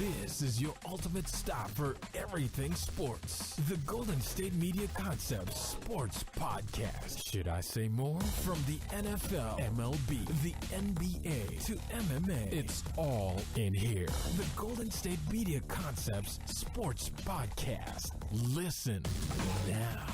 This is your ultimate stop for everything sports. The Golden State Media Concepts Sports Podcast. Should I say more? From the NFL, MLB, the NBA to MMA, it's all in here. The Golden State Media Concepts Sports Podcast. Listen now.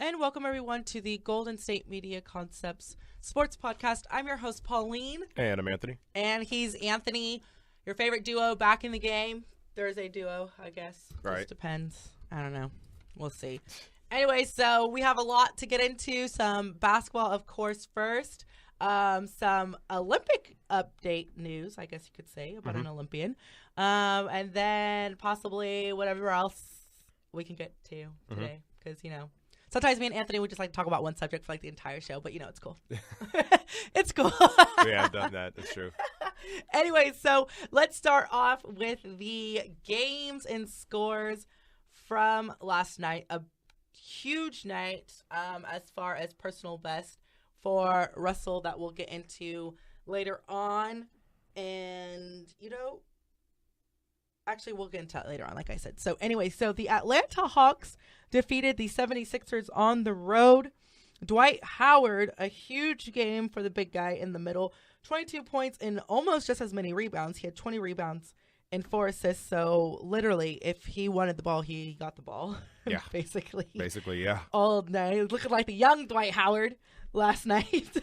And welcome, everyone, to the Golden State Media Concepts Sports Podcast. I'm your host, Pauline. And I'm Anthony. And he's Anthony, your favorite duo back in the game. Thursday duo, I guess. Right. Just depends. I don't know. We'll see. Anyway, so we have a lot to get into. Some basketball, of course, first. Some Olympic update news, I guess you could say, about an Olympian. And then possibly whatever else we can get to today. Because, you know, sometimes me and Anthony would just like to talk about one subject for like the entire show, but you know, it's cool. It's cool. We have done that. That's true. Anyway, so let's start off with the games and scores from last night. A huge night as far as personal best for Russell that we'll get into later on. And, you know, actually, we'll get into that later on, like I said. So anyway, so the Atlanta Hawks defeated the 76ers on the road. Dwight Howard, a huge game for the big guy in the middle. 22 points and almost just as many rebounds. He had 20 rebounds and 4 assists. So literally, if he wanted the ball, he got the ball. Yeah. Basically, yeah. All night. Looking like the young Dwight Howard last night.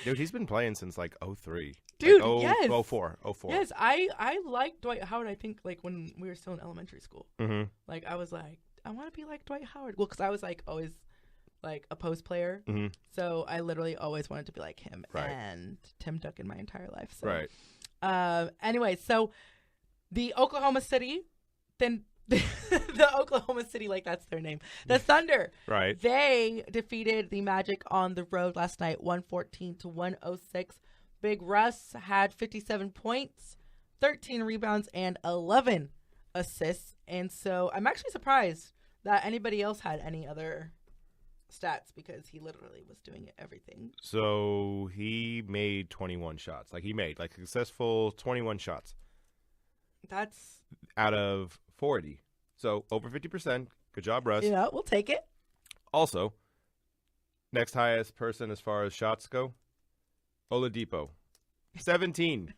Dude, he's been playing since like 03. Dude, like yes. 04. Yes, I like Dwight Howard, I think, like when we were still in elementary school. Mm-hmm. Like, I was like, I want to be like Dwight Howard. Well, because I was like always like a post player. Mm-hmm. So I literally always wanted to be like him Right. and Tim Duncan my entire life. So. Right. Anyway, so the Oklahoma City, then the Oklahoma City, like that's their name. The Thunder. Right. They defeated the Magic on the road last night, 114-106. Big Russ had 57 points, 13 rebounds, and 11 assists. And so I'm actually surprised that anybody else had any other stats because he literally was doing everything. So he made 21 shots. Like he made like successful 21 shots. That's out of 40. So over 50%. Good job, Russ. Yeah, we'll take it. Also, next highest person as far as shots go, Oladipo. 17.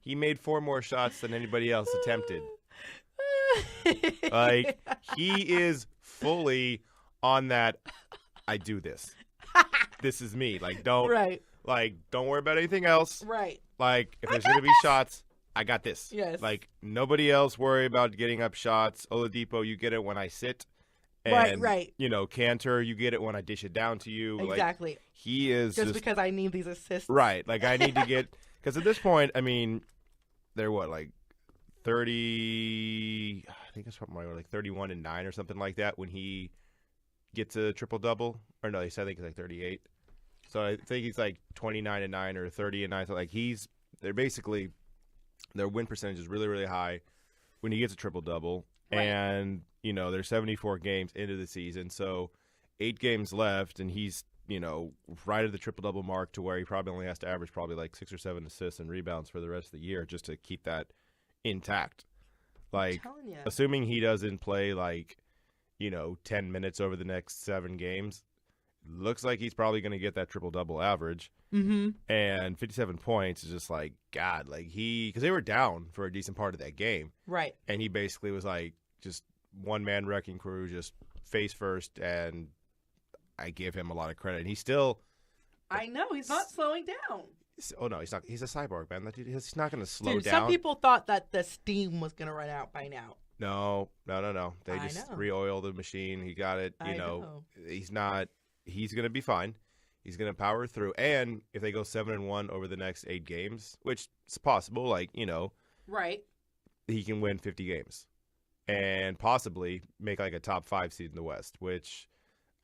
He made 4 more shots than anybody else attempted. Like, he is fully on that, I do this. This is me. Like, don't worry about anything else. Right. Like, if there's going to be shots, I got this. Yes. Like, nobody else worry about getting up shots. Oladipo, you get it when I sit. And, right. You know, Cantor, you get it when I dish it down to you. Exactly. Like, he is just because I need these assists. Right. Like, I need to get – because at this point, I mean, they're what, like 30 – I think it's something like 31-9 or something like that when he gets a triple-double. Or no, I think it's like 38. So I think he's like 29-9 or 30-9. So, like, they're basically – their win percentage is really, really high when he gets a triple-double. Right. And, you know, there's 74 games into the season. So 8 games left, and he's, you know, right at the triple-double mark to where he probably only has to average probably like 6 or 7 assists and rebounds for the rest of the year just to keep that intact. Like, assuming he doesn't play like, you know, 10 minutes over the next 7 games, looks like he's probably going to get that triple-double average. Mm-hmm. And 57 points is just like, God, like because they were down for a decent part of that game. Right. And he basically was like just one-man wrecking crew, just face first, and I give him a lot of credit. And he's still – I know. He's not slowing down. Oh, no, he's not. He's a cyborg, man. He's not going to slow down. Some people thought that the steam was going to run out by now. No. They just re-oil the machine. He got it. You know, he's going to be fine. He's going to power through. And if they go 7-1 over the next 8 games, which is possible, like, you know. Right. He can win 50 games and possibly make like a top 5 seed in the West, which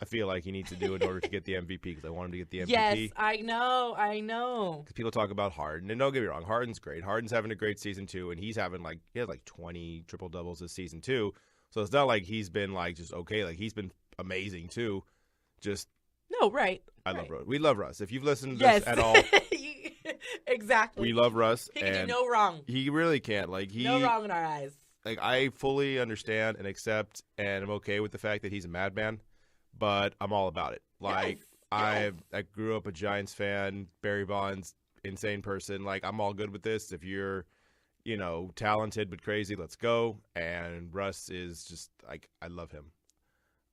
I feel like he needs to do in order to get the MVP because I want him to get the MVP. Yes, I know. Because people talk about Harden, and don't get me wrong, Harden's great. Harden's having a great season too, and he has like 20 triple doubles this season too. So it's not like he's been like just okay. Like he's been amazing too. Just no, right. I love Russ. We love Russ. If you've listened to this at all, exactly. We love Russ. He can do no wrong. He really can't. No wrong in our eyes. Like I fully understand and accept, and I'm okay with the fact that he's a madman. But I'm all about it. Like I grew up a Giants fan. Barry Bonds, insane person. Like I'm all good with this. If you're, you know, talented but crazy, let's go. And Russ is just like I love him.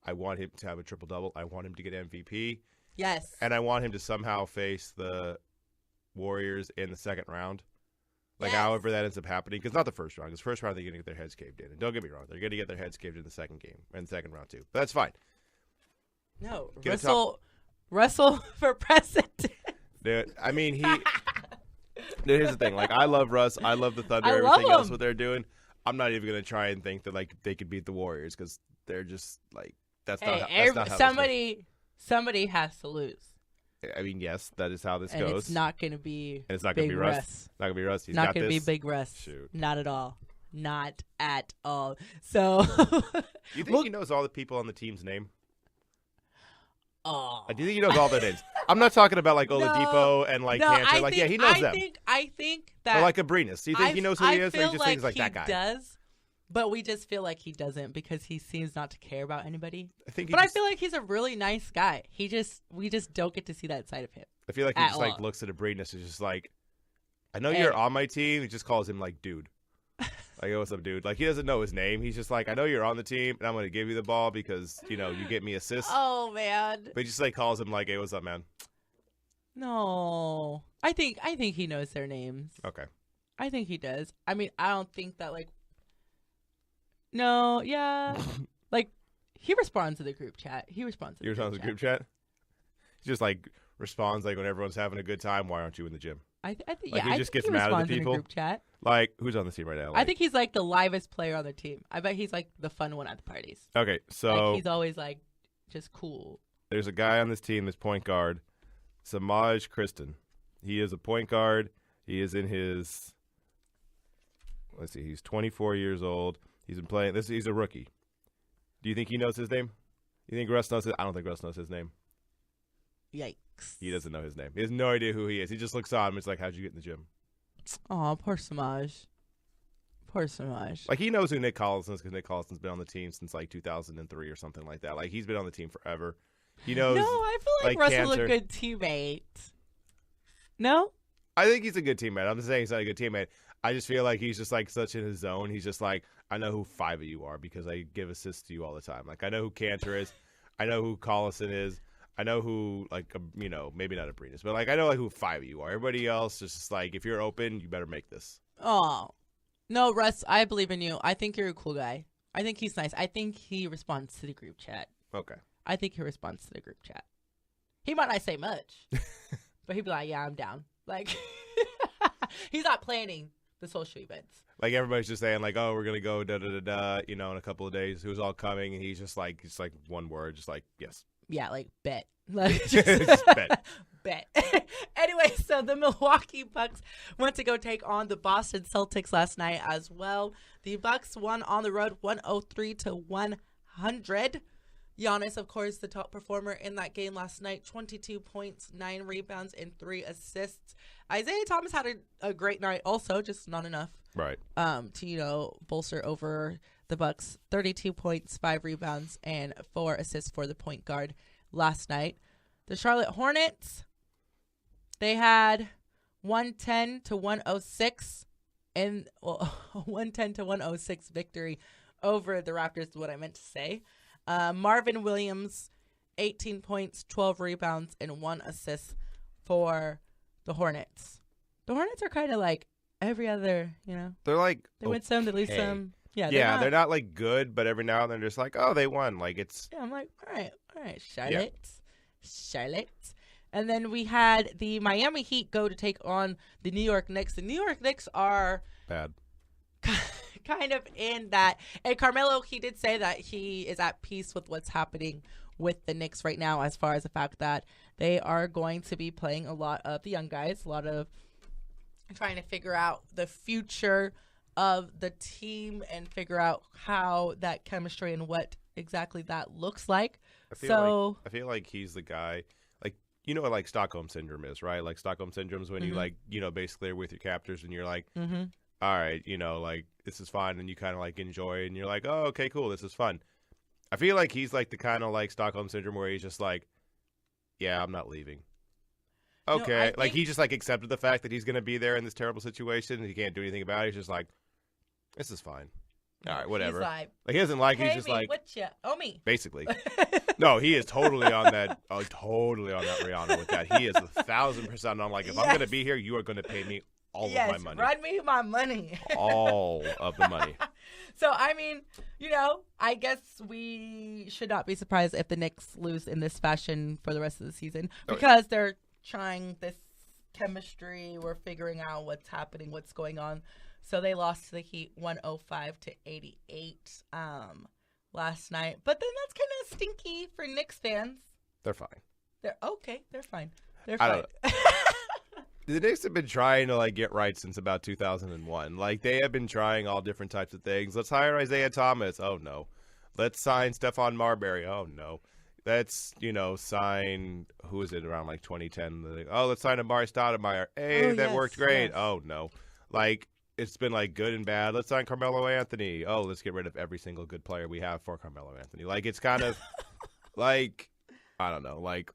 I want him to have a triple double. I want him to get MVP. Yes. And I want him to somehow face the Warriors in the second round. Like however that ends up happening, because not the first round. Because first round they're going to get their heads caved in. And don't get me wrong, they're going to get their heads caved in the second game and second round too. But that's fine. No, Russell for president. Dude, I mean, here's the thing. Like, I love Russ. I love the Thunder. Everything else what they're doing. I'm not even gonna try and think that like they could beat the Warriors because they're just like that's not how somebody has to lose. I mean, yes, that is how this and goes. It's not gonna be. And it's not gonna be Russ. Not gonna be Russ. He's not got gonna this. be Big Russ. Shoot. Not at all. Not at all. So. You think he knows all the people on the team's name? Oh. Do you think he knows all their names? I'm not talking about like Oladipo and like Cantor. Like, he knows them. I think that. Or like Abrinas. Do you think he knows who he is? Or he just thinks like that guy? He does, but we just feel like he doesn't because he seems not to care about anybody. I feel like he's a really nice guy. We just don't get to see that side of him. I feel like he just like looks at Abrinas and just like, I know you're on my team. He just calls him like dude. Like, what's up, dude? Like, he doesn't know his name. He's just like, I know you're on the team, and I'm going to give you the ball because, you know, you get me assists. Oh, man. But he just, like, calls him like, hey, what's up, man? No. I think he knows their names. Okay. I think he does. I mean, I don't think that, like, no, yeah. Like, he responds to the group chat. He responds to the group chat. He just, like, responds, like, when everyone's having a good time, why aren't you in the gym? I think he just gets mad at the people. Group chat. Like, who's on the team right now? Like, I think he's like the livest player on the team. I bet he's like the fun one at the parties. Okay, so like, he's always like just cool. There's a guy on this team, this point guard, Samaj Kristen. He is a point guard. He is in his. Let's see. He's 24 years old. He's been playing. He's a rookie. Do you think he knows his name? You think Russ knows his? I don't think Russ knows his name. Yikes. He doesn't know his name. He has no idea who he is. He just looks on him. It's like, how'd you get in the gym? Oh, poor Samaj. Poor Samaj. Like, he knows who Nick Collins is because Nick Collins has been on the team since, like, 2003 or something like that. Like, he's been on the team forever. He knows. No, I feel like Russell's a good teammate. No? I think he's a good teammate. I'm not saying he's not a good teammate. I just feel like he's just, like, such in his zone. He's just like, I know who 5 of you are because I give assists to you all the time. Like, I know who Cantor is. I know who Collison is. I know who, like, you know, maybe not Abrinas, but, like, I know, like, who 5 of you are. Everybody else is just, like, if you're open, you better make this. Oh. No, Russ, I believe in you. I think you're a cool guy. I think he's nice. I think he responds to the group chat. Okay. I think he responds to the group chat. He might not say much, but he'd be like, yeah, I'm down. Like, he's not planning the social events. Like, everybody's just saying, like, oh, we're going to go da-da-da-da, you know, in a couple of days. Who's all coming? And he's just like one word, just like, yes. Yeah, like, bet. Like, just bet. Bet. Anyway, so the Milwaukee Bucks went to go take on the Boston Celtics last night as well. The Bucks won on the road 103-100. Giannis, of course, the top performer in that game last night. 22 points, 9 rebounds, and 3 assists. Isaiah Thomas had a great night also, just not enough. Right. To, you know, bolster over the Bucks. 32 points, 5 rebounds, and 4 assists for the point guard last night. The Charlotte Hornets, they had 110-106 and 110-106 victory over the Raptors is what I meant to say. Marvin Williams, 18 points, 12 rebounds, and 1 assist for the Hornets. The Hornets are kind of like every other, you know. They're like they win some, they lose some. Yeah, they're not like good, but every now and then they're just like, oh, they won. Like it's. Yeah, I'm like, all right, Charlotte. And then we had the Miami Heat go to take on the New York Knicks. The New York Knicks are Bad. kind of in that. And Carmelo, he did say that he is at peace with what's happening with the Knicks right now, as far as the fact that they are going to be playing a lot of the young guys, a lot of trying to figure out the future of the team and figure out how that chemistry and what exactly that looks like. I feel like he's the guy, like, you know what like Stockholm Syndrome is, right? Like Stockholm Syndrome is when you like, you know, basically are with your captors and you're like, all right, you know, like this is fun, and you kind of like enjoy it and you're like, oh, okay, cool, this is fun. I feel like he's like the kind of like Stockholm Syndrome where he's just like, yeah, I'm not leaving. Okay, like he just like accepted the fact that he's going to be there in this terrible situation and he can't do anything about it. He's just like, this is fine. All right, whatever. He's like he doesn't like. He's just me, like, what you owe me? Basically. No, he is totally on that. Totally on that Rihanna with that. He is 1,000% on. Like, if I'm going to be here, you are going to pay me all of my money. Run me my money. All of the money. So I mean, you know, I guess we should not be surprised if the Knicks lose in this fashion for the rest of the season because they're trying this chemistry. We're figuring out what's happening, what's going on. So they lost to the Heat 105-88 last night. But then that's kind of stinky for Knicks fans. They're fine. They're okay. They're fine. They're fine. The Knicks have been trying to like get right since about 2001. Like they have been trying all different types of things. Let's hire Isaiah Thomas. Oh no. Let's sign Stephon Marbury. Oh no. Let's, you know, sign, who is it around like 2010? Let's sign Amari Stoudemire. Hey, that worked great. Yes. Oh no. Like, it's been like good and bad. Let's sign Carmelo Anthony. Oh, let's get rid of every single good player we have for Carmelo Anthony. Like, it's kind of like, I don't know. Like,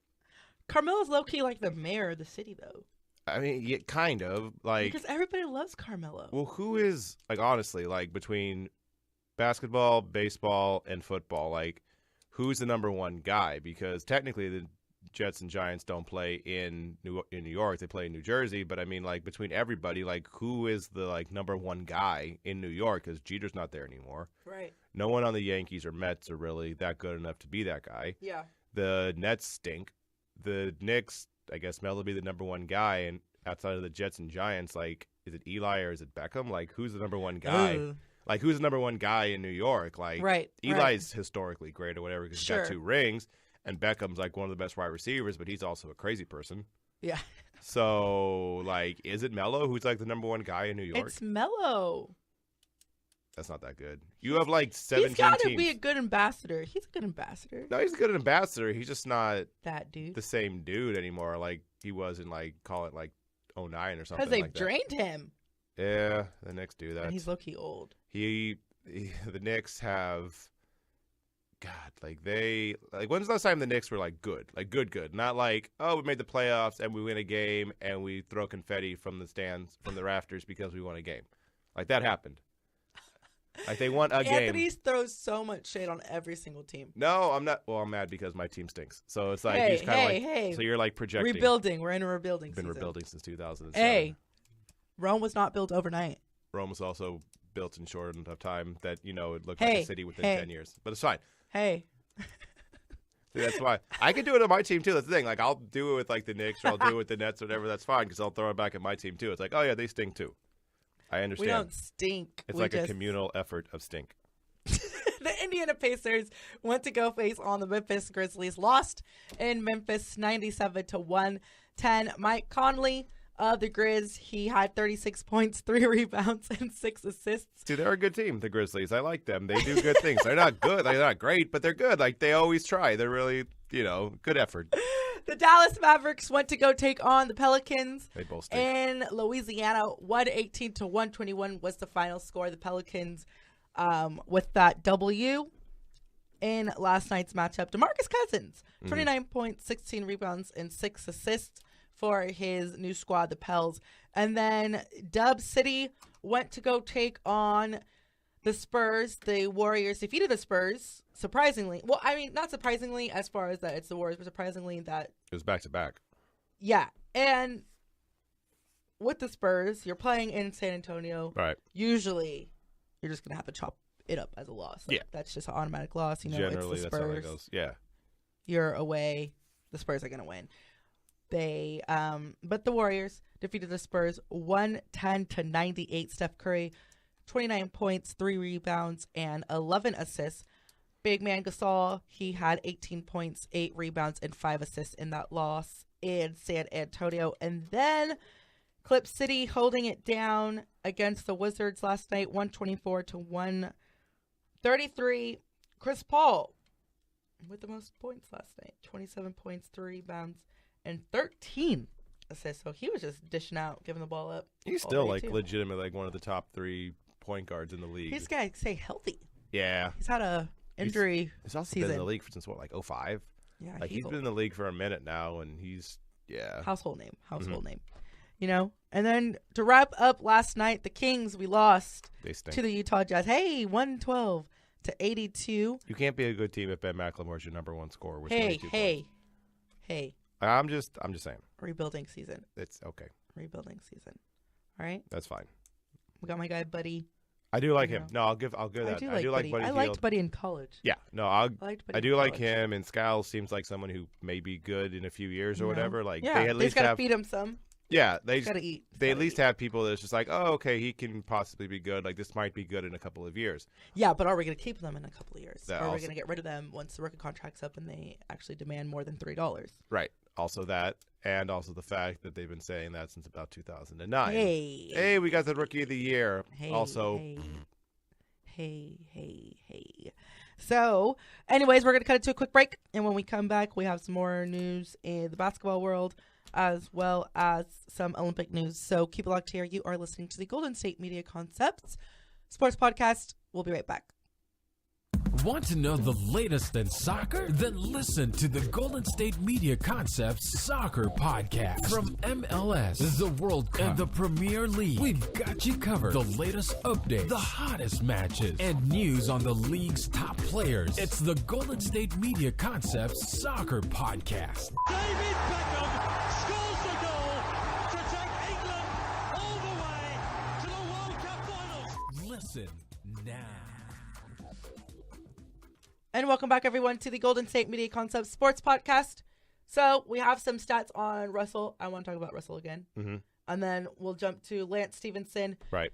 Carmelo's low key like the mayor of the city, though. I mean, yeah, kind of like because everybody loves Carmelo. Well, who is like honestly like between basketball, baseball, and football? Like, who's the number one guy? Because technically, the Jets and Giants don't play in New York. They play in New Jersey. But I mean, like between everybody, like who is the like number one guy in New York? Because Jeter's not there anymore. Right. No one on the Yankees or Mets are really that good enough to be that guy. Yeah. The Nets stink. The Knicks, I guess Mel will be the number one guy. And outside of the Jets and Giants, like, is it Eli or is it Beckham? Like, who's the number one guy? Ooh. Like, who's the number one guy in New York? Like, right. Eli's historically great or whatever because he's got 2 rings. And Beckham's like one of the best wide receivers, but he's also a crazy person. Yeah. So, like, is it Melo who's like the number one guy in New York? It's Melo. That's not that good. You have like 17 He's got to teams. be a good ambassador. He's a good ambassador. No, he's a good ambassador. He's just not that dude. The same dude anymore. Like he was in like call it like 09 or something. Because they've like drained him. Yeah, the Knicks do that. And he's low-key old. The Knicks have. God, like they like when's the last time the Knicks were like good? Like good. Not like, oh, we made the playoffs and we win a game and we throw confetti from the stands, from the rafters because we won a game. Like that happened. Like they won a game. Anthony throws so much shade on every single team. No, I'm not. Well, I'm mad because my team stinks. So it's like he's kind of like. Hey. So you're like projecting. Rebuilding. We're in a rebuilding season. Been rebuilding since 2007. Hey, Rome was not built overnight. Rome was also built in short enough time that it looked like a city within 10 years. But it's fine. Hey. That's why I can do it on my team too. That's the thing. Like I'll do it with like the Knicks or I'll do it with the Nets or whatever. That's fine because I'll throw it back at my team too. It's like, oh yeah, they stink too. I understand. We don't stink. It's like a communal effort of stink. The Indiana Pacers went to go face on the Memphis Grizzlies. Lost in Memphis 97-110. Mike Conley of the Grizz, he had 36 points, 3 rebounds, and 6 assists. See, they're a good team, the Grizzlies. I like them. They do good things. They're not good. They're not great, but they're good. Like, they always try. They're really, good effort. The Dallas Mavericks went to go take on the Pelicans. They both stink. In Louisiana. 118-121 was the final score. The Pelicans with that W in last night's matchup. DeMarcus Cousins, 29 points, 16 rebounds, and 6 assists for his new squad, the Pels. And then Dub City went to go take on the Spurs. The Warriors defeated the Spurs, surprisingly. Well, I mean, not surprisingly as far as that it's the Warriors, but surprisingly that it was back-to-back. Yeah. And with the Spurs, you're playing in San Antonio. Right. Usually, you're just going to have to chop it up as a loss. Like, Yeah. That's just an automatic loss. Generally, it's the that's how it Spurs. goes. Yeah. You're away. The Spurs are going to win. But the Warriors defeated the Spurs 110-98. Steph Curry, 29 points, 3 rebounds, and 11 assists. Big man Gasol, he had 18 points, 8 rebounds, and 5 assists in that loss in San Antonio. And then Clip City holding it down against the Wizards last night, 124-133. Chris Paul with the most points last night, 27 points, 3 rebounds, and 13 assists. So he was just dishing out, giving the ball up. He's still like legitimately like one of the top 3 point guards in the league. He's got to stay healthy. Yeah. He's had a injury He's also season. been in the league since what, like 05? Yeah, like he's been in the league for a minute now, and he's household name. And then to wrap up last night, the Kings, we lost to the Utah Jazz. Hey, 112-82. You can't be a good team if Ben McLemore's your number 1 scorer with 22 points. Hey. I'm just saying. Rebuilding season. It's okay. Rebuilding season. All right. That's fine. We got my guy Buddy. I do like him. No, I'll give that. I do like Buddy. I liked Buddy in college. Yeah. No, I do like him, and Skiles seems like someone who may be good in a few years or whatever. Like yeah, they at least got to have, feed him some. Yeah, they got to eat. They at least have people that's just like, oh, okay, he can possibly be good. Like this might be good in a couple of years. Yeah, but are we going to keep them in a couple of years? That or are we also- going to get rid of them once the rookie contract's up and they actually demand more than $3? Right. Also that, and also the fact that they've been saying that since about 2009. Hey, we got the Rookie of the Year. Hey. So, anyways, we're going to cut it to a quick break. And when we come back, we have some more news in the basketball world as well as some Olympic news. So keep it locked here. You are listening to the Golden State Media Concepts Sports Podcast. We'll be right back. Want to know the latest in soccer? Then listen to the Golden State Media Concepts Soccer Podcast. From MLS, the World Cup, and the Premier League, we've got you covered. The latest updates, the hottest matches, and news on the league's top players. It's the Golden State Media Concepts Soccer Podcast. David Beckham scores the goal to take England all the way to the World Cup finals. Listen now. And welcome back, everyone, to the Golden State Media Concepts Sports Podcast. So we have some stats on Russell. I want to talk about Russell again. Mm-hmm. And then we'll jump to Lance Stephenson. Right.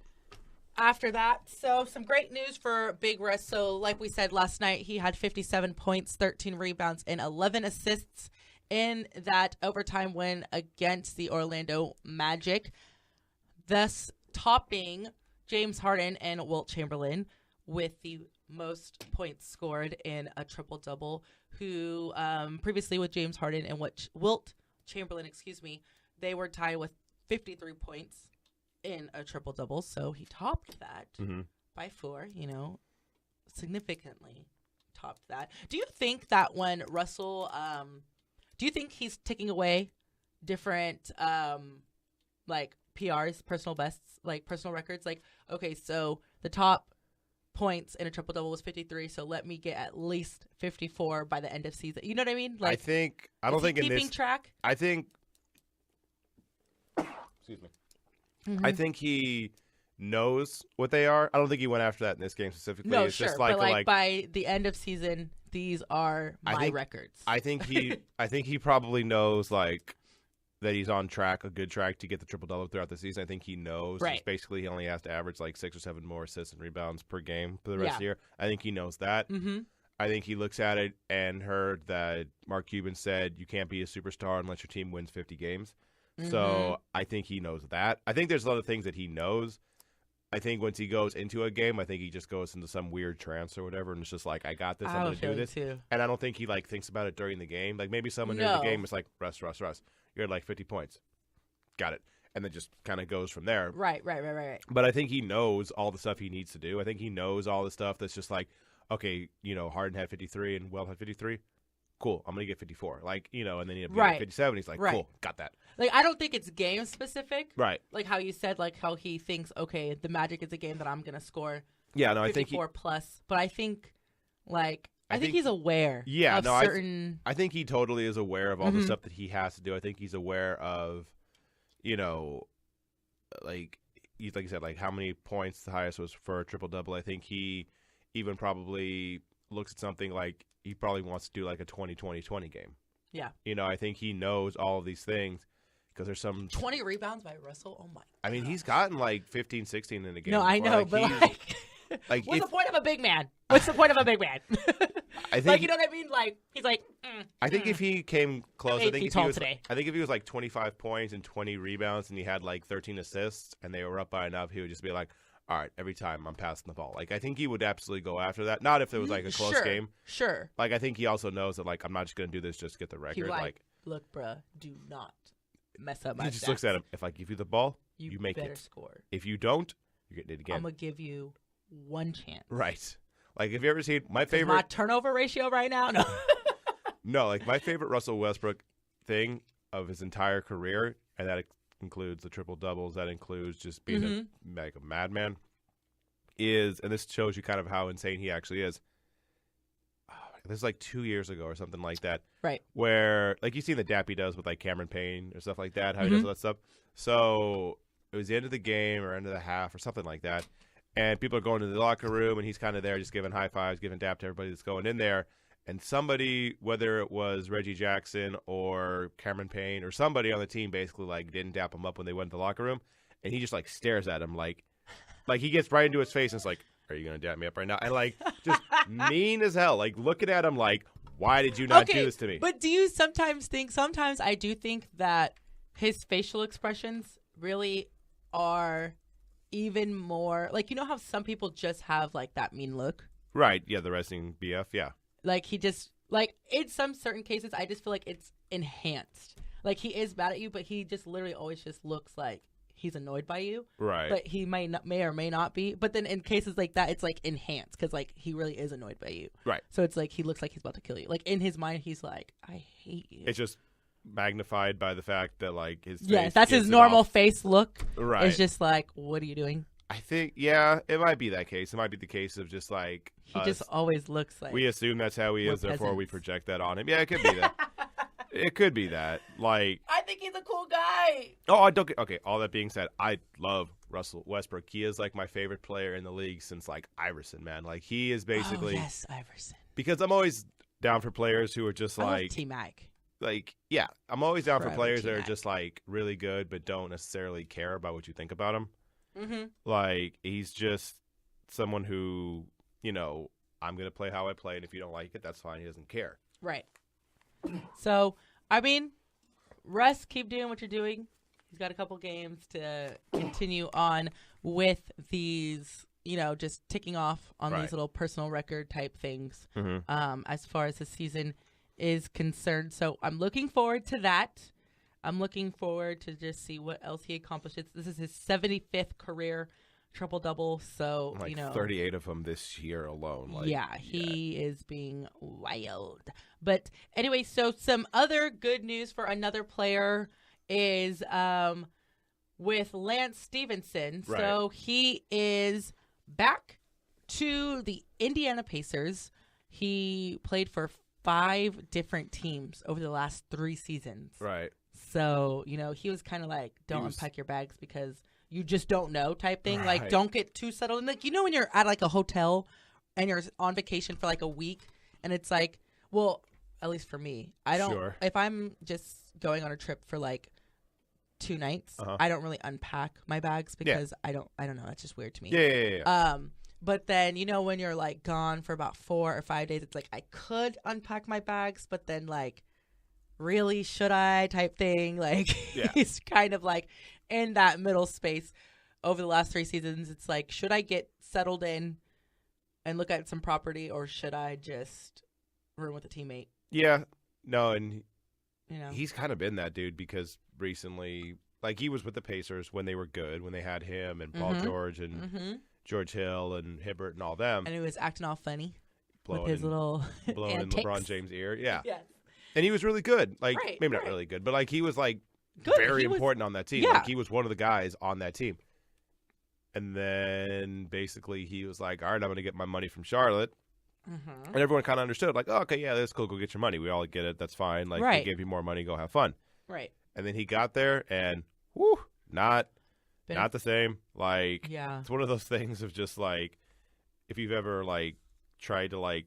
After that, so some great news for Big Russ. So like we said last night, he had 57 points, 13 rebounds, and 11 assists in that overtime win against the Orlando Magic, thus topping James Harden and Wilt Chamberlain with the most points scored in a triple-double, who previously with James Harden and Wilt Chamberlain, they were tied with 53 points in a triple-double. So he topped that by 4, significantly topped that. Do you think that when Russell, do you think he's taking away different, like PRs, personal bests, like personal records? Like, okay, so the top points in a triple double was 53, so let me get at least 54 by the end of season. You know what I mean? Like, I don't think in keeping this track. I think excuse me. Mm-hmm. I think he knows what they are. I don't think he went after that in this game specifically. No, it's sure, just but like by the end of season, these are my records. I think he probably knows like that he's on track, a good track to get the triple-double throughout the season. I think he knows. Right. Basically, he only has to average like 6 or 7 more assists and rebounds per game for the rest of the year. I think he knows that. Mm-hmm. I think he looks at it and heard that Mark Cuban said you can't be a superstar unless your team wins 50 games. Mm-hmm. So I think he knows that. I think there's a lot of things that he knows. I think once he goes into a game, I think he just goes into some weird trance or whatever, and it's just like, I got this, I'm going to do this. Too. And I don't think he like thinks about it during the game. Like maybe someone during the game is like, Russ. You're at like 50 points. Got it. And then just kind of goes from there. Right. But I think he knows all the stuff he needs to do. I think he knows all the stuff that's just like, okay, Harden had 53 and Weld had 53. Cool, I'm going to get 54. Like, and then he had 57. He's like, cool, got that. Like, I don't think it's game specific. Right. Like how you said, like how he thinks, okay, the Magic is a game that I'm going to score 54 plus. But I think, like, I think he's aware of certain... I think he totally is aware of all the stuff that he has to do. I think he's aware of, like you said, like how many points the highest was for a triple-double. I think he even probably looks at something like he probably wants to do like a 20-20-20 game. Yeah. You know, I think he knows all of these things because there's some 20 rebounds by Russell. Oh my. I mean, he's gotten like 15, 16 in a game. No, I before. know, Like, but he's- like what's if, the point of a big man? What's the point of a big man? I think like, you know what I mean? Like, he's like. I think if he came close, I'm I think 8 if feet he tall was, today. I think if he was like 25 points and 20 rebounds and he had like 13 assists and they were up by enough, he would just be like, all right, every time I'm passing the ball. Like, I think he would absolutely go after that. Not if it was like a close game. Sure. Like, I think he also knows that, like, I'm not just going to do this just to get the He record. like, look, bruh, do not mess up my he just stats. looks at him. If I give you the ball, You you make better it. score. If you don't, you're getting it again. I'm gonna give you one chance. Right. Like, have you ever seen my Is favorite? my turnover ratio right now? No. No, like my favorite Russell Westbrook thing of his entire career, and that includes the triple doubles. That includes just being like a madman. Is, and this shows you kind of how insane he actually is. This is like 2 years ago or something like that. Right. Where, like, you've seen the dap he does with like Cameron Payne or stuff like that. How he does all that stuff. So it was the end of the game or end of the half or something like that. And people are going to the locker room, and he's kind of there just giving high fives, giving dap to everybody that's going in there. And somebody, whether it was Reggie Jackson or Cameron Payne or somebody on the team, basically like didn't dap him up when they went to the locker room, and he just like stares at him like he gets right into his face and it's like, "Are you gonna dap me up right now?" And like just mean as hell, like looking at him like, "Why did you not do this to me?" But do you sometimes think? Sometimes I do think that his facial expressions really are even more like, you know how some people just have like that mean look. Right? Yeah, the wrestling BF. Yeah. Like, he just, like, in some certain cases, I just feel like it's enhanced. Like, he is mad at you, but he just literally always just looks like he's annoyed by you. Right. But he may or may not be. But then in cases like that, it's, like, enhanced because, like, he really is annoyed by you. Right. So it's like he looks like he's about to kill you. Like, in his mind, he's like, I hate you. It's just magnified by the fact that, like, his face Yes, that's gives his it normal off. face look. Right. It's just like, what are you doing? I think, yeah, it might be that case. It might be the case of just like He us. just always looks like. We assume that's how he we're is, therefore we peasants. project that on him. Yeah, it could be that. It could be that. Like, I think he's a cool guy. oh, I don't get. Okay, all that being said, I love Russell Westbrook. He is like my favorite player in the league since like Iverson, man. Like, he is basically Oh, yes, Iverson. because I'm always down for players who are just I love like, T-Mac. yeah, I'm always down for Forever players that are T-Mac. just like really good but don't necessarily care about what you think about them. Mm-hmm. Like, he's just someone who, you know, I'm going to play how I play, and if you don't like it, that's fine. He doesn't care. Right. So, I mean, Russ, keep doing what you're doing. He's got a couple games to continue on with these, you know, just ticking off on Right. these little personal record type things Mm-hmm. as far as the season is concerned. So I'm looking forward to that. I'm looking forward to just see what else he accomplishes. This is his 75th career triple-double. So, Like, you know. 38 of them this year alone. Like, Yeah, he is being wild. But anyway, so some other good news for another player is with Lance Stephenson. Right. So he is back to the Indiana Pacers. He played for 5 different teams over the last 3 seasons. Right. So, you know, he was kind of like, don't unpack your bags because you just don't know type thing. Like, Right. don't get too settled. And, like, you know when you're at, like, a hotel and you're on vacation for, like, a week and it's like, well, at least for me, I don't, Sure. if I'm just going on a trip for, like, 2 nights, I don't really unpack my bags because I don't know. That's just weird to me. Yeah. But then, you know, when you're, like, gone for about 4 or 5 days, it's like, I could unpack my bags, but then, like, really, should I type thing? Like, he's kind of, like, in that middle space over the last 3 seasons. It's like, should I get settled in and look at some property, or should I just room with a teammate? Yeah. No, and You know? he's kind of been that dude because recently, like, he was with the Pacers when they were good, when they had him and Paul George and George Hill and Hibbert and all them. And he was acting all funny blowing with his little blowing in antics. LeBron James' ear. Yeah. Yes. And he was really good. Like, Right, maybe not right. really good, but, like, he was, like, Good. very He was- important on that team. Yeah. Like, he was one of the guys on that team. And then basically he was like, all right, I'm going to get my money from Charlotte. And everyone kind of understood, like, oh, okay, yeah, that's cool. Go get your money. We all get it. That's fine. Like, Right. we gave you more money. Go have fun. Right. And then he got there and, whoo, not the same. Like, Yeah. it's one of those things of just like, if you've ever like tried to like,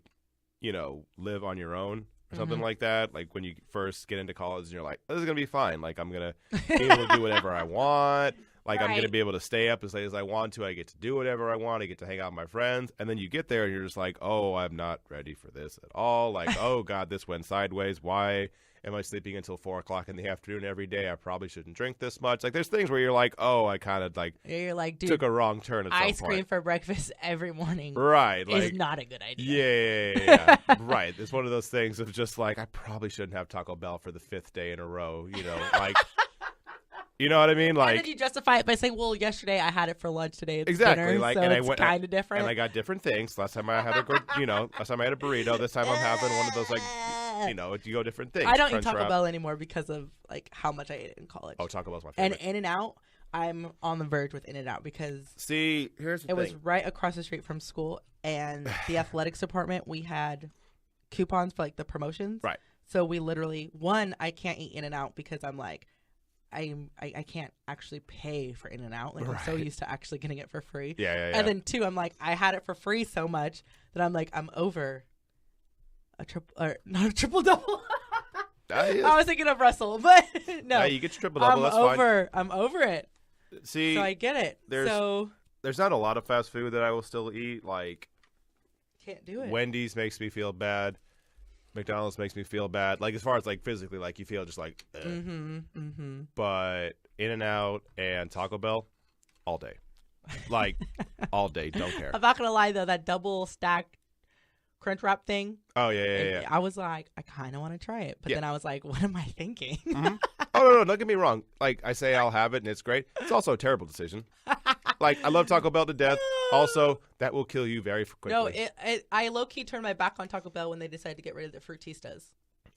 live on your own or something like that. Like when you first get into college and you're like, this is going to be fine. Like I'm going to be able to do whatever I want. Like I'm going to be able to stay up as late as I want to. I get to do whatever I want. I get to hang out with my friends. And then you get there and you're just like, oh, I'm not ready for this at all. Like, oh God, this went sideways. Why am I sleeping until 4 o'clock in the afternoon every day? I probably shouldn't drink this much. Like there's things where you're like, oh, I kind of like, you're like, dude, took a wrong turn at some point. Ice cream for breakfast every morning. Right. Like, is not a good idea. Yeah. Right. It's one of those things of just like, I probably shouldn't have Taco Bell for the 5th day in a row, like, you know what I mean? Like, and then you justify it by saying, well, yesterday I had it for lunch, today it's exactly. dinner, Like, so and it's kind of different. And I got different things. Last time I had a burrito. This time I'm having one of those like, you go different things. I don't eat Crunch Taco wrap. Bell anymore because of like how much I ate it in college. Oh, Taco Bell's my And favorite. In-N-Out, I'm on the verge with In-N-Out because See, here's the it thing. was right across the street from school, and the athletics department, we had coupons for like the promotions. Right. So we literally, I can't eat In-N-Out because I'm like, I can't actually pay for In-N-Out. Like I'm so used to actually getting it for free. Yeah. And then 2, I'm like, I had it for free so much that I'm like, I'm over not a triple double. I was thinking of Russell, but no. Yeah, you get your triple double. That's fine. I'm over it. See, so I get it. There's not a lot of fast food that I will still eat. Like, can't do it. Wendy's makes me feel bad. McDonald's makes me feel bad. Like as far as like physically, like you feel just like. But In-N-Out and Taco Bell, all day, like all day. Don't care. I'm not gonna lie though, that double stack crunch wrap thing. Oh yeah. I was like, I kind of want to try it, but then I was like, what am I thinking? Oh no, don't get me wrong. Like I say, I'll have it and it's great. It's also a terrible decision. Like I love Taco Bell to death. Also, that will kill you very quickly. No, I low key turned my back on Taco Bell when they decided to get rid of the fruitistas.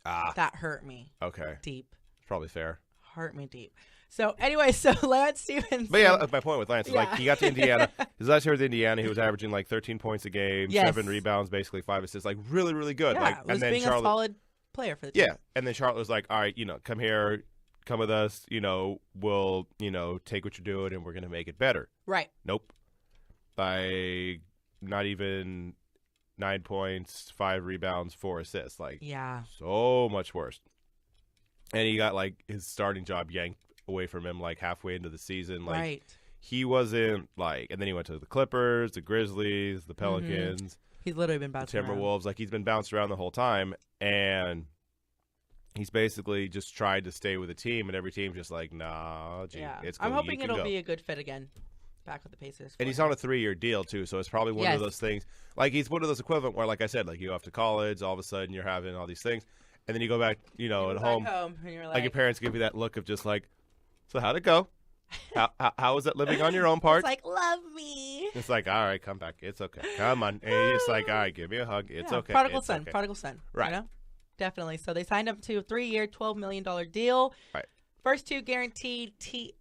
That hurt me. Okay. Deep. Probably fair. Hurt me deep. So anyway, Lance Stephenson. But yeah, my point with Lance is like he got to Indiana. His last year with Indiana, he was averaging like 13 points a game, 7 rebounds, basically 5 assists, like really, really good. Yeah, like, was being a solid player for the team. Yeah, and then Charlotte was like, all right, come here, come with us. We'll take what you're doing and we're gonna make it better. Right. Nope. By not even 9 points, 5 rebounds, 4 assists. Like so much worse. And he got like his starting job yanked away from him like halfway into the season. Like he wasn't like, and then he went to the Clippers, the Grizzlies, the Pelicans. He's literally been bouncing the Timberwolves. around. Like he's been bounced around the whole time, and he's basically just tried to stay with the team, and every team's just like, nah, gee, it's cool. I'm hoping it'll be a good fit again. Back with the Pacers. And he's on a 3-year deal too, so it's probably one of those things. Like he's one of those equivalent where, like I said, like you go off to college, all of a sudden you're having all these things, and then you go back, at home, and you're like your parents give you that look of just like, so how'd it go? How was it living on your own part? It's like, love me. It's like, all right, come back. It's okay. Come on. And you're just like, all right, give me a hug. It's okay. Prodigal it's son. okay. Prodigal son. Right. Definitely. So they signed up to a 3-year, $12 million deal. Right. First two guaranteed, team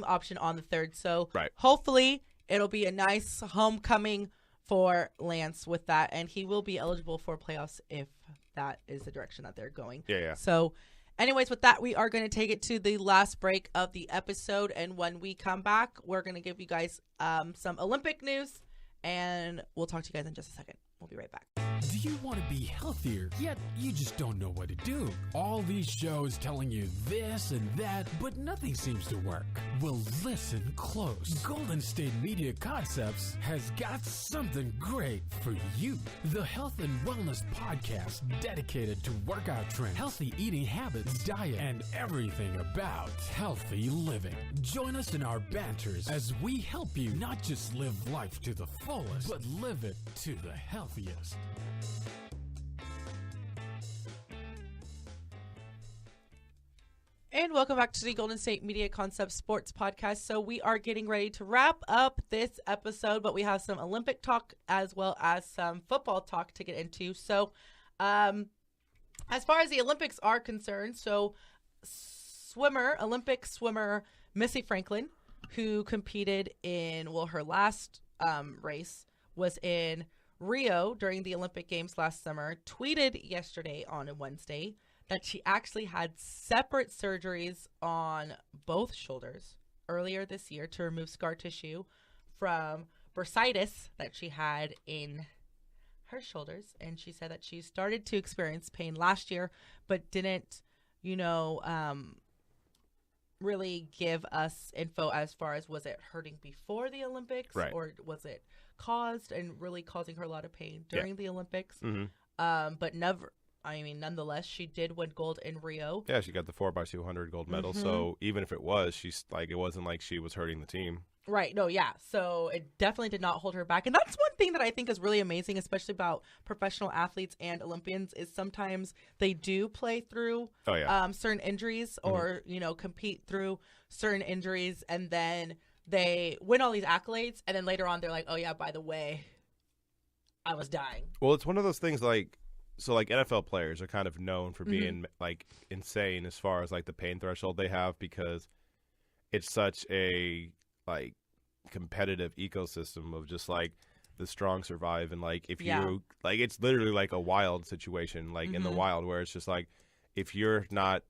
option on the 3rd. So hopefully it'll be a nice homecoming for Lance with that, and he will be eligible for playoffs if that is the direction that they're going. Yeah. So anyways, with that, we are going to take it to the last break of the episode, and when we come back, we're going to give you guys some Olympic news, and we'll talk to you guys in just a second. We'll be right back. Do you want to be healthier, yet you just don't know what to do? All these shows telling you this and that, but nothing seems to work. Well, listen close. Golden State Media Concepts has got something great for you. The Health and Wellness Podcast dedicated to workout trends, healthy eating habits, diet, and everything about healthy living. Join us in our banters as we help you not just live life to the fullest, but live it to the healthiest. And welcome back to the Golden State Media Concepts Sports Podcast. So we are getting ready to wrap up this episode, but we have some Olympic talk as well as some football talk to get into. So as far as the Olympics are concerned, so Olympic swimmer Missy Franklin, who competed in, her last race was in Rio during the Olympic Games last summer, tweeted yesterday on a Wednesday that she actually had separate surgeries on both shoulders earlier this year to remove scar tissue from bursitis that she had in her shoulders, and she said that she started to experience pain last year, but didn't, really give us info as far as was it hurting before the Olympics, right, or was it caused and really causing her a lot of pain during the Olympics. But nonetheless, she did win gold in Rio. Yeah, she got the 4x200 gold medal. So even if it was, it wasn't like she was hurting the team. Right. No, yeah. So it definitely did not hold her back. And that's one thing that I think is really amazing, especially about professional athletes and Olympians, is sometimes they do play through certain injuries or, compete through certain injuries, and then they win all these accolades, and then later on they're like, oh, yeah, by the way, I was dying. Well, it's one of those things NFL players are kind of known for being like insane as far as like the pain threshold they have, because it's such a like competitive ecosystem of just like the strong survive, and like if you like, it's literally like a wild situation, like in the wild, where it's just like, if you're not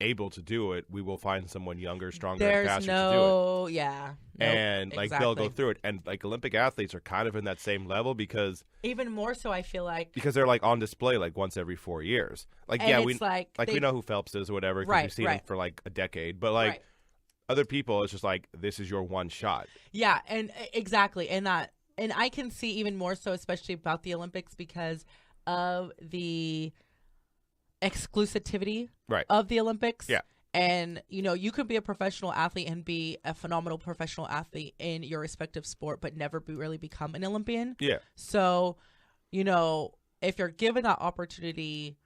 able to do it, we will find someone younger, stronger, and faster to do it. And like they'll go through it, and like Olympic athletes are kind of in that same level, because even more so, I feel like, because they're like on display like once every 4 years. Like, and we know who Phelps is or whatever, because we've seen him for like a decade, but like other people, it's just like, this is your one shot. Yeah, and exactly, and I can see even more so, especially about the Olympics, because of the exclusivity of the Olympics. Yeah. And, you could be a professional athlete and be a phenomenal professional athlete in your respective sport, but never really become an Olympian. Yeah. So, if you're given that opportunity,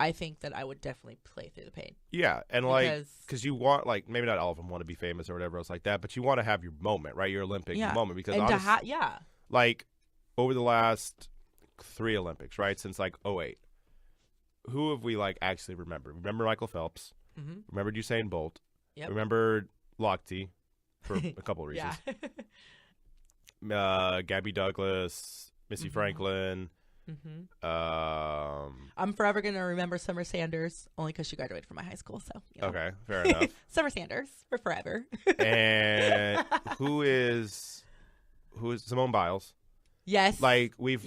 I think that I would definitely play through the pain. Yeah, and because you want, like, maybe not all of them want to be famous or whatever else like that, but you want to have your moment, right? Your Olympic moment, because honestly, like over the last 3 Olympics, right, since like 2008, who have we like actually remembered? Remember Michael Phelps? Remembered Usain Bolt? Remembered Lochte for a couple of reasons. Gabby Douglas, Missy Franklin. I'm forever going to remember Summer Sanders, only because she graduated from my high school. So okay, fair enough. Summer Sanders for forever. And who is Simone Biles? Yes. Like we've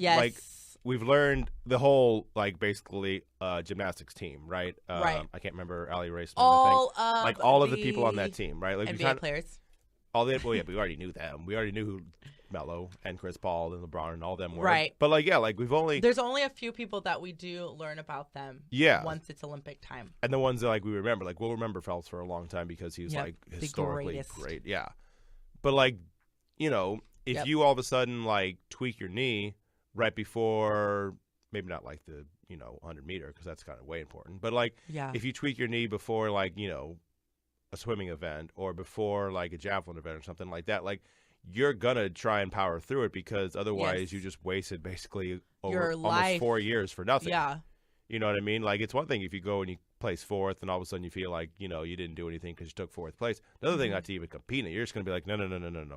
learned the whole like basically gymnastics team, right? Right. I can't remember Allie Raceman. All of the people on that team, right? Like NBA players. We already knew them. We already knew who Melo and Chris Paul and LeBron and all them were. Right. But there's only a few people that we do learn about them. Yeah. Once it's Olympic time. And the ones that like we remember, like we'll remember Phelps for a long time because he was like historically great. Yeah. But like, if you all of a sudden like tweak your knee right before, maybe not like the 100 meter, because that's kind of way important, but like if you tweak your knee before like a swimming event or before like a javelin event or something like that, like you're gonna try and power through it, because otherwise you just wasted basically over almost 4 years for nothing. Yeah. You know what I mean? Like, it's one thing if you go and you place 4th and all of a sudden you feel like you didn't do anything because you took 4th place. Another thing, not to even compete, you're just gonna be like, no,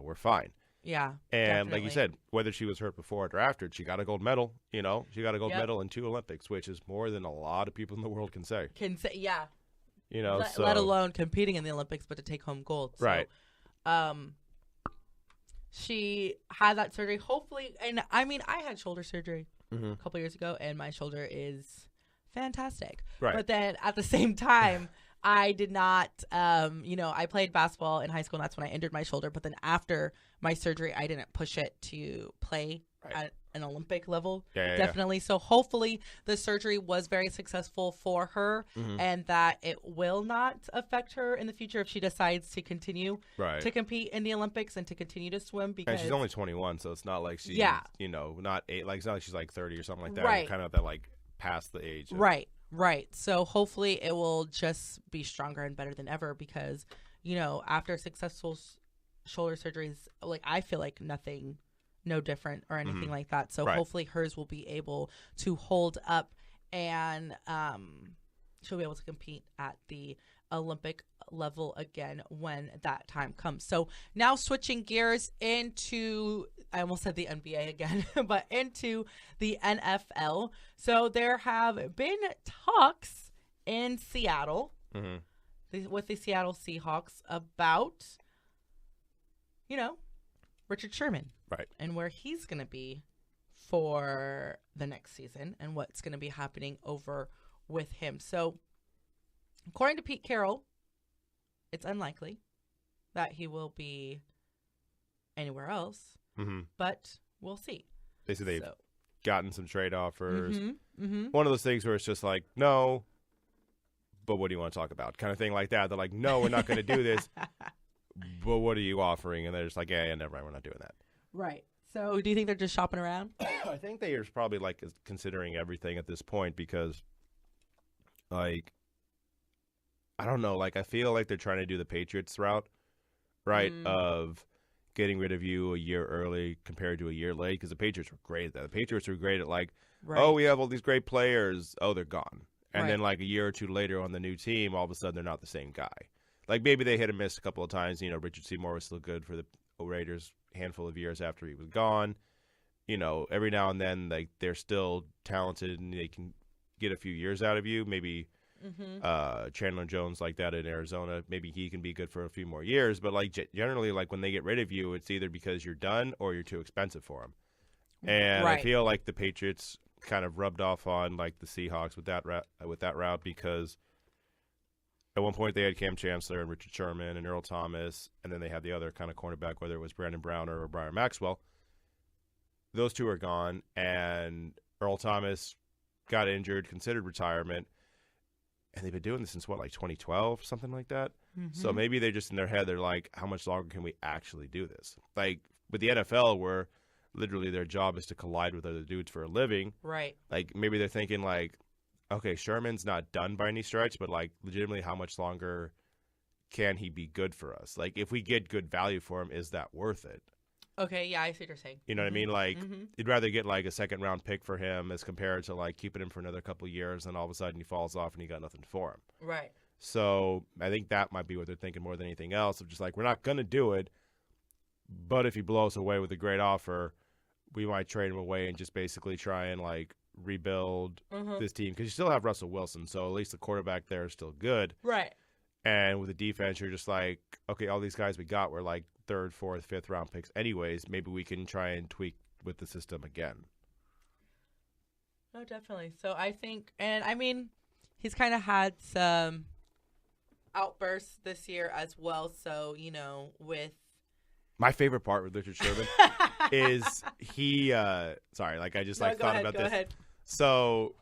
we're fine. Yeah. And definitely. like you said, whether she was hurt before it or after, she got a gold medal. She got a gold medal in 2 Olympics, which is more than a lot of people in the world can say. Yeah. Let alone competing in the Olympics, but to take home gold. So, right. She had that surgery, hopefully. And I mean, I had shoulder surgery a couple years ago, and my shoulder is fantastic. Right. But then at the same time, I did not, I played basketball in high school, and that's when I injured my shoulder. But then after my surgery, I didn't push it to play at an Olympic level. Definitely. So hopefully the surgery was very successful for her, and that it will not affect her in the future if she decides to continue to compete in the Olympics and to continue to swim. Because she's only 21, so it's not like she's, not 8, like it's not like she's like 30 or something like that. Right. Kind of that like past the age. Right. So hopefully it will just be stronger and better than ever, because, after successful shoulder surgeries, like I feel like no different or anything like that. So hopefully hers will be able to hold up, and she'll be able to compete at the Olympic level again when that time comes. So now switching gears into, I almost said the NBA again, but into the NFL. So there have been talks in Seattle with the Seattle Seahawks about, Richard Sherman. Right. and where he's going to be for the next season and what's going to be happening over with him. So, according to Pete Carroll, it's unlikely that he will be anywhere else, but we'll see. They said they've gotten some trade offers. Mm-hmm. One of those things where it's just like, no, but what do you want to talk about? Kind of thing like that. They're like, no, we're not going to do this, but what are you offering? And they're just like, yeah, never mind, we're not doing that. Right. So do you think they're just shopping around? I think they are probably like considering everything at this point because, like, I don't know, like I feel like they're trying to do the Patriots route, right? Of getting rid of you a year early compared to a year late because the Patriots were great at that. The Patriots were great at like, oh, we have all these great players. Oh, they're gone. And then like a year or two later on the new team, all of a sudden they're not the same guy. Like maybe they hit and miss a couple of times. You know, Richard Seymour was still good for the Raiders a handful of years after he was gone. You know, every now and then like they're still talented and they can get a few years out of you. Maybe Chandler Jones like that in Arizona, maybe he can be good for a few more years. But like generally, like when they get rid of you, it's either because you're done or you're too expensive for them. And I feel like the Patriots kind of rubbed off on like the Seahawks with that route because at one point they had Cam Chancellor and Richard Sherman and Earl Thomas, and then they had the other kind of cornerback, whether it was Brandon Brown or Brian Maxwell. Those two are gone, and Earl Thomas got injured, considered retirement, and they've been doing this since, like 2012, something like that? So maybe they're just in their head, they're like, how much longer can we actually do this? Like with the NFL where literally their job is to collide with other dudes for a living. Right. Like maybe they're thinking like, okay, Sherman's not done by any stretch, but like legitimately how much longer can he be good for us? Like if we get good value for him, is that worth it? Okay, yeah, I see what you're saying. You know what I mean? Like you'd rather get like a second round pick for him as compared to like keeping him for another couple of years and all of a sudden he falls off and you got nothing for him. Right. So I think that might be what they're thinking more than anything else of just like, we're not going to do it, but if he blows away with a great offer, we might trade him away and just basically try and like rebuild this team because you still have Russell Wilson, so at least the quarterback there is still good. Right. And with the defense, you're just like, okay, all these guys we got were like 3rd, 4th, 5th round picks anyways. Maybe we can try and tweak with the system again. No, definitely. So I think, and I mean, he's kind of had some outbursts this year as well. So, you know, with my favorite part with Richard Sherman is he, sorry, like I just thought about this. Go ahead. So,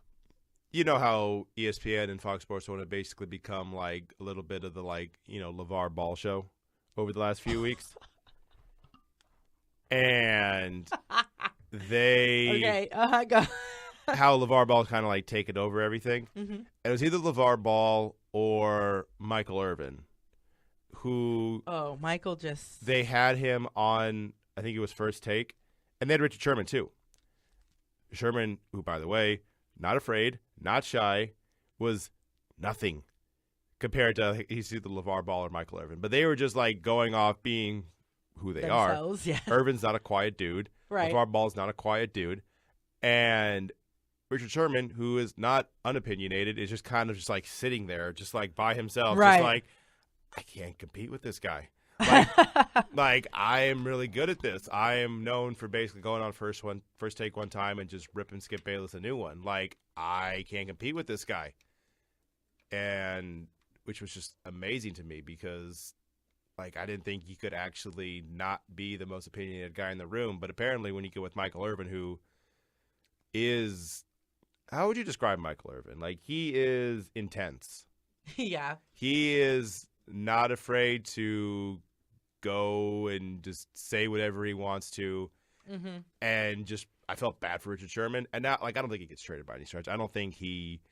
you know how ESPN and Fox Sports want to basically become like a little bit of the like, you know, LeVar Ball show over the last few weeks. And they, go. how LeVar Ball kind of like taken over everything. And it was either LeVar Ball or Michael Irvin. Michael just... They had him on, I think it was First Take, and they had Richard Sherman, too. Sherman, who, by the way, not afraid, not shy, was nothing compared to he's either LeVar Ball or Michael Irvin. But they were just, like, going off being who they themselves, are. Yeah. Irvin's not a quiet dude. Right. LeVar Ball's not a quiet dude. And Richard Sherman, who is not unopinionated, is just kind of just, like, sitting there, just, like, by himself, right. just like, I can't compete with this guy. Like I am really good at this. I am known for basically going on First Take one time and just ripping Skip Bayless a new one. Like I can't compete with this guy. And which was just amazing to me because like I didn't think he could actually not be the most opinionated guy in the room. But apparently when you go with Michael Irvin, who is, how would you describe Michael Irvin? Like he is intense. Yeah. He is not afraid to go and just say whatever he wants to. And just, I felt bad for Richard Sherman. And now, like, I don't think he gets traded by any stretch. I don't think he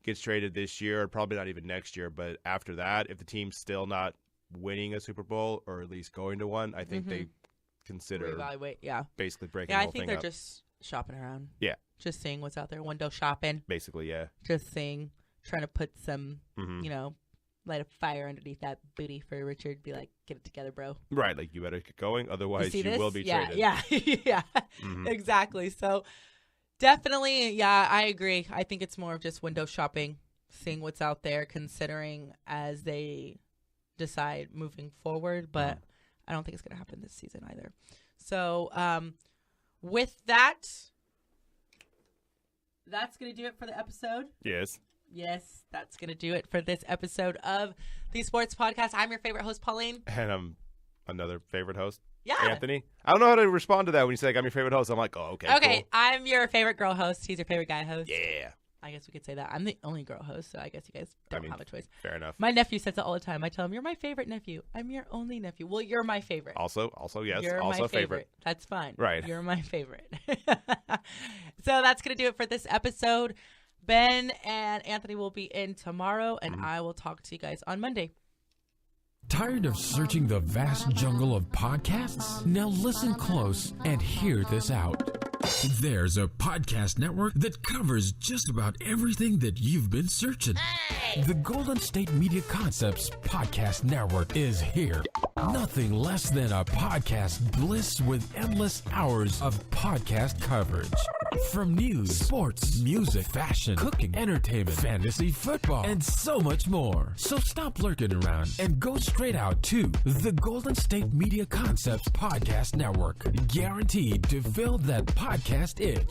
gets traded this year, probably not even next year. But after that, if the team's still not winning a Super Bowl or at least going to one, I think they consider reevaluate. Yeah. Basically breaking the whole thing up. Yeah, I think they're just shopping around. Yeah. Just seeing what's out there. Window shopping. Basically, yeah. Just seeing, trying to put some, you know, light a fire underneath that booty for Richard. Be like, get it together, bro. Right, like you better get going, otherwise you will be traded. Yeah, exactly. So definitely, yeah, I agree. I think it's more of just window shopping, seeing what's out there, considering as they decide moving forward. But I don't think it's going to happen this season either. So with that, that's going to do it for the episode. Yes. Yes, that's going to do it for this episode of the Sports Podcast. I'm your favorite host, Pauline. And I'm another favorite host, Yeah. Anthony. I don't know how to respond to that when you say, like, I'm your favorite host. I'm like, oh, okay, Okay, cool. I'm your favorite girl host. He's your favorite guy host. Yeah. I guess we could say that. I'm the only girl host, so I guess you guys don't have a choice. Fair enough. My nephew says it all the time. I tell him, you're my favorite nephew. I'm your only nephew. Well, you're my favorite. Also, yes. You're also my favorite. That's fine. Right. You're my favorite. So that's going to do it for this episode. Ben and Anthony will be in tomorrow, and I will talk to you guys on Monday. Tired of searching the vast jungle of podcasts? Now listen close and hear this out. There's a podcast network that covers just about everything that you've been searching. Hey! The Golden State Media Concepts Podcast Network is here. Nothing less than a podcast bliss with endless hours of podcast coverage. From news, sports, music, fashion, cooking, entertainment, fantasy, football, and so much more. So stop lurking around and go straight out to the Golden State Media Concepts Podcast Network. Guaranteed to fill that podcast itch.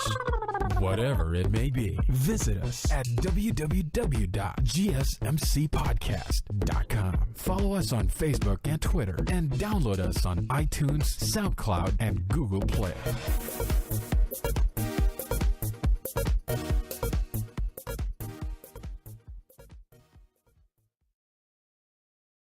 Whatever it may be. Visit us at www.gsmcpodcast.com. Follow us on Facebook and Twitter, and download us on iTunes, SoundCloud, and Google Play.